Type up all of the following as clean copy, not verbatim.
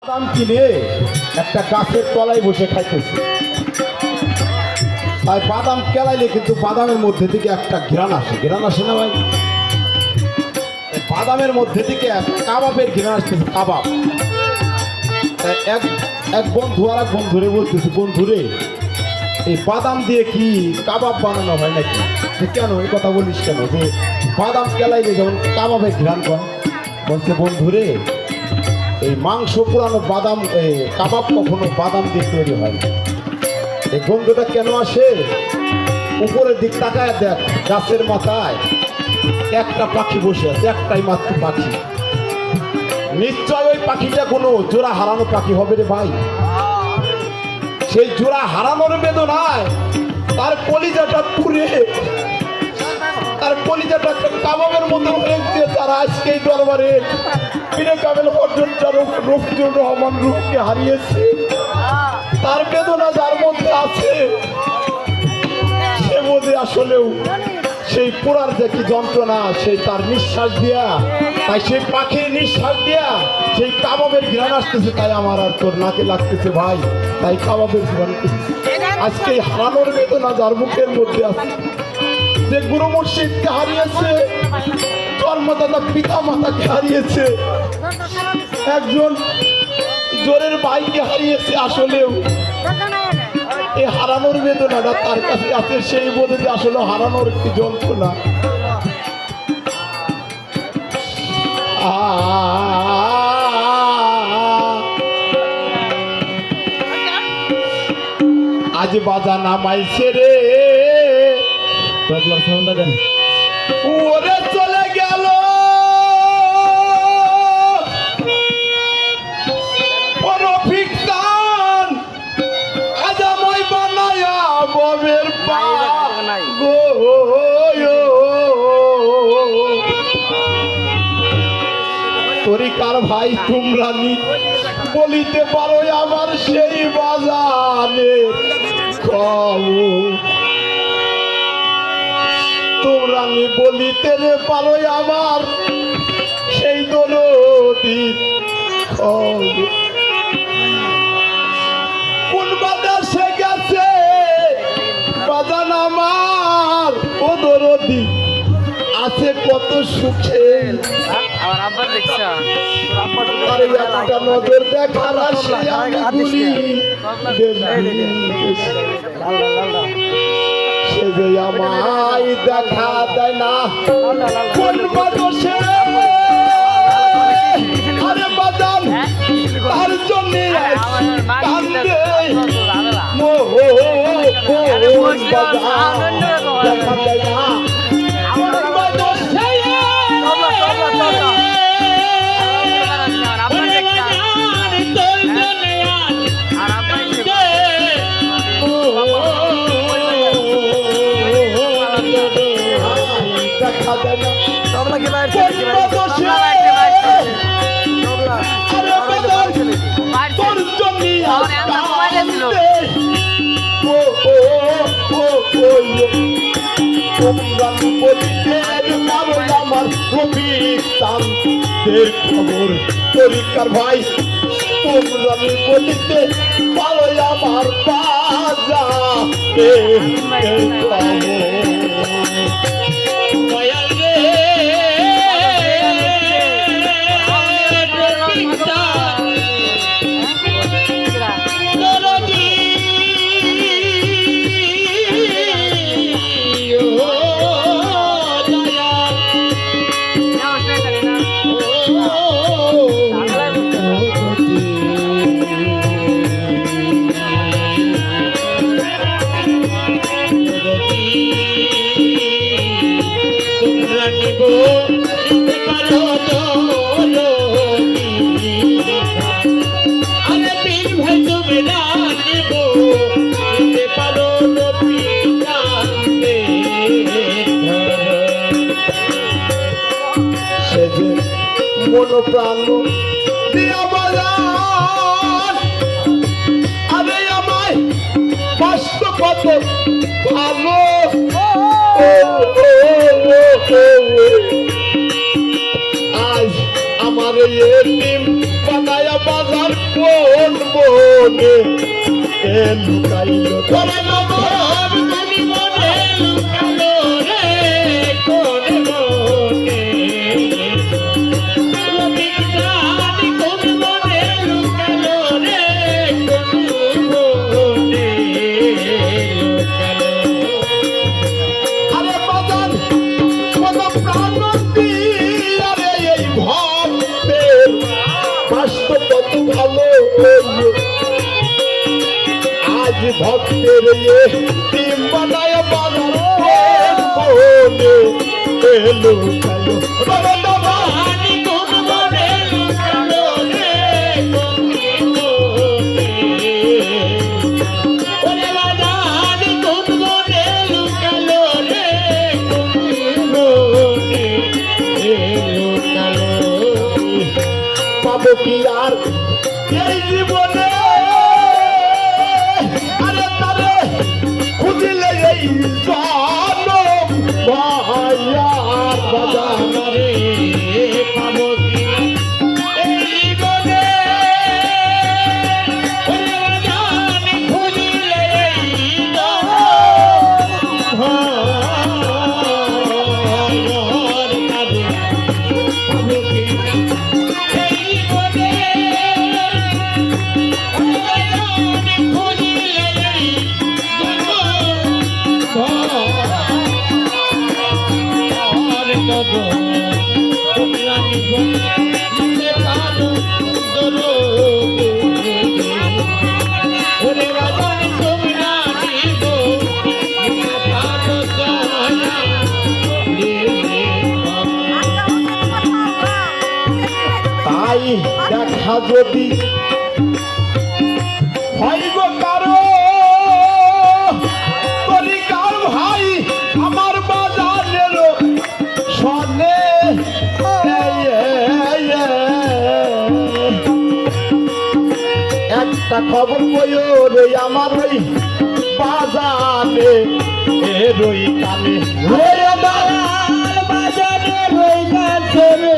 বাদাম কিনে একটা গাছের তলায় বসে খাইতেছে। তাই বাদাম কেলাইলে কিন্তু বাদামের মধ্যে থেকে একটা ঘ্রাণ আসে। ঘ্রাণ আসে না ভাই? বাদামের মধ্যে থেকে কাবাবের ঘ্রাণ আসতেছে। কাবাব এক বন্ধু আর এক বন্ধুরে বলতেছে, বন্ধুরে এই বাদাম দিয়ে কি কাবাব বানানো হয় নাকি? কেন এই কথা বলিস কেন? যে বাদাম কেলাইলে যেমন কাবাবের ঘ্রাণ করে। বলছে, বন্ধুরে এই মাংস পুরানো বাদাম কাবাব কখনো বাদাম দিয়ে তৈরি হয় না। এই গন্ধটা কেন আসে? উপরের দিক তাকায় দেখ, গাছের মাথায় একটা পাখি বসে আছে, একটাই মাত্র পাখি। নিশ্চয় ওই পাখিটা কোনো জোড়া হারানো পাখি হবে রে ভাই। সেই জোড়া হারানোর বেদনায় তার কলিজাটা পুড়ে, তার কলিজাটা একটা কাবাবের মতো হয়ে গিয়ে তারা আজকে এই দরবারে পীরে কামেল হযরত রফিকুর রহমান রূপকে হারিয়েছে। তার বেদনা যার মধ্যে আছে সে বোধে আসলেও সেই পোড়ার যে কি যন্ত্রণা, সেই তার নিঃশ্বাস দিয়া, তাই সেই পাখির নিঃশ্বাস দিয়া সেই কাবাবের ঘ্রাণ আসতেছে। তাই আমার আর তোর নাকে লাগতেছে ভাই, তাই কাবাবের ঘ্রাণ আজকে হারানোর বেদনা যার মুখের মধ্যে আছে। যে গুরু মুর্শিদকে হারিয়েছে, জন্মদাতা পিতা মাতাকে হারিয়েছে, একজন জোরের ভাইকে হারিয়েছে, আসলেও এই হারানোর বেদনাটা তার কাছে আছে। সেই বোধে যে আসলে হারানোর কি যন্ত্রণা। আজ বাজা নামাইছে রে, ওরে চলে গেল ববের পা গো। তরিকার ভাই তোমরা বলিতে পারো আমার সেই বাজারে তোমরা বলিতে পারো আমার সেই দরদি কোন বাজারে গেছে বাজান আমার ও দরদি আছে কত সুখে। একটা নজর দেখার আসে সে যে আমায় দেখা দেয় না কোন বাজে আরে বাজান তার জন্য কান্দে দেখা দেয় না খবর তরিকার ভাই তোমরা বলিতে পারো আমার বাজা মন প্রাণ দিয়া বাজান আরে আমায় কষ্ট কত ভালো আজ আমার এতিম বানায়া বাজার কোন বনে লুকাইল তোমার নবর কোন বনে লুকালো রে কোন বনে রবি চাঁদ কোন বনে লুকালো রে কোন বনে লুকালো আরে বাজান কত প্রাণবন্তী আরে এই ভক্তের বাস্তব কত ভালো আজ ভক্তের টিম বানায় বাজার বনে লুকাইল রানী কোন বনে লুকালো রে কোন বনে ওরে রানী কোন বনে লুকালো রে কোন বনে লুকালো পাবো কি আর এই জীবনে আরে তারে খুঁজিলে এই জনম ভাইয়া বাজান রে পাবো কি এই বনে ওরে রানী খুঁজিলে এই ভাইয়ার কাছে পাবো কি এই বনে ওরে রানী খুঁজিলে এই ভাইয়ার কাছে রানী খুঁজিলে পারো দরবে ওরে রানী তুমি রানী গো পারো দয়া তাই দেখা যদি হয় গো কারো তরিকার ভাই আমার বাজারের সনে একটা খবর বইও রে আমার ওই বাজারে রই কানে বাজারে রই কাছে রে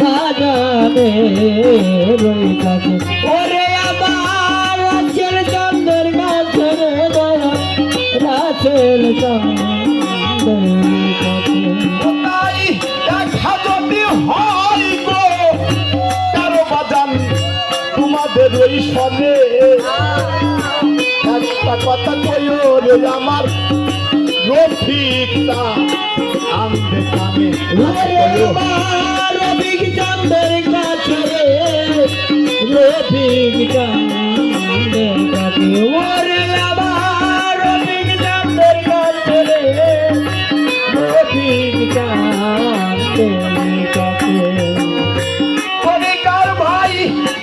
বাজারে রই কাছে ওরে আমার রাছের চন্দ্রের কাছে রে রাছের চন্দ্রের কাছে তাই দেখা যদি হয় গো কারো বাজান তোমাদের ওই সনে একটা কথা কইও রে আমার রফিকটা আনবে কানে কইও রফিক চন্দ্রের কাছে রে রফিক চন্দ্রের কাছে ওরে আমার রফিক চন্দ্রের কাছে রে রফিক চন্দ্রের কাছে তরিকার ভাই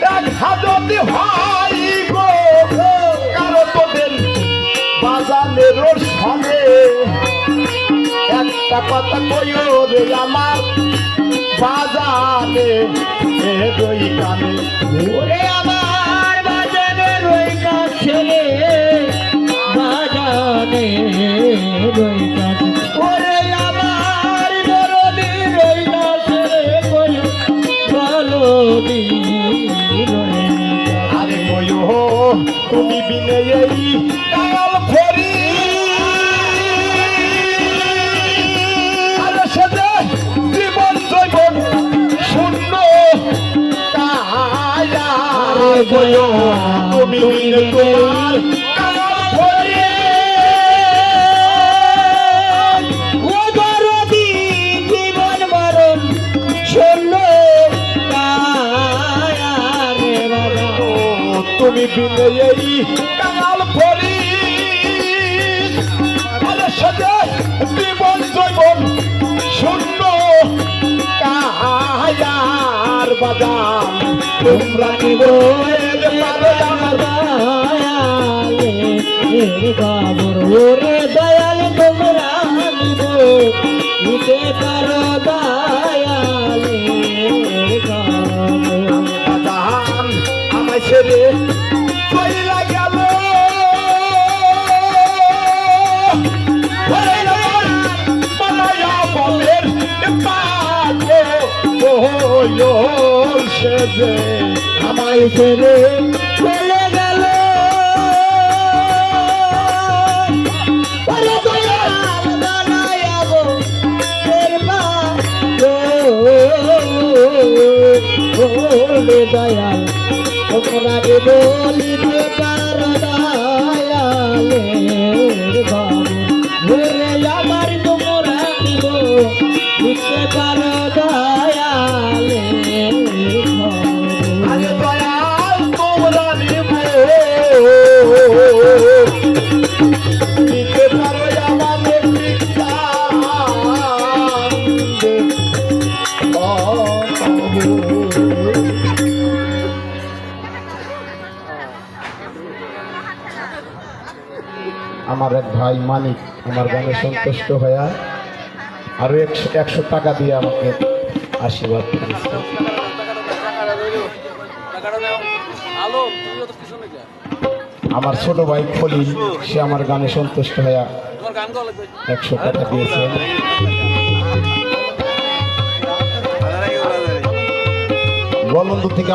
দেখা যদি হয় গো কারো তোদের বাজানের সনে একটা কথা কইও রে আমার বাজারে রই কানে ওরে আমার বাজারে রই কাছে রে বাজারে রই কাছে ওরে আমার দরদি রই কাছে রে কই ভালো দি রই আরে কইও তুমি বিনে এই কাল ফেরি আরে সেজে জীবন জৈবন শূন্য কায়া কইও তুমি বিনে তোমার কাল ফেরি ও দরদি জীবন মরণ শূন্য কায়া রে বাবা তুমি বিনে এই কাল ফেরি আরে সেজে জীবন জৈবন শূন্য কায়ার বাজান তোমরা কি বলতে পারো আমার ওরে দয়াল তোমরা নিব নিতে পারো দয়ালে বাজান আমায় ছেড়ে কইলা গেল বানায়া বলের পাগো সে যে আমায় ছেড়ে চলে গেল ওরে দয়াল বানায়া গো এরবা ওরে দয়াল তোমরা বলিতে পারো দয়ালের বাবু ওরে আমার তোমরা দিব দিতে পারো দয়ালের আরে দয়াল তোমরা নিব দিতে পারো আমাদের আমার এক ভাই মানিক আমার গানে সন্তুষ্ট হয়ে আরো 100 টাকা দিয়ে আমাকে আশীর্বাদ করেছে। আমার ছোট ভাই খলিল সে আমার গানে সন্তুষ্ট হয়ে 100 টাকা দিয়েছে। বলন্দ থেকে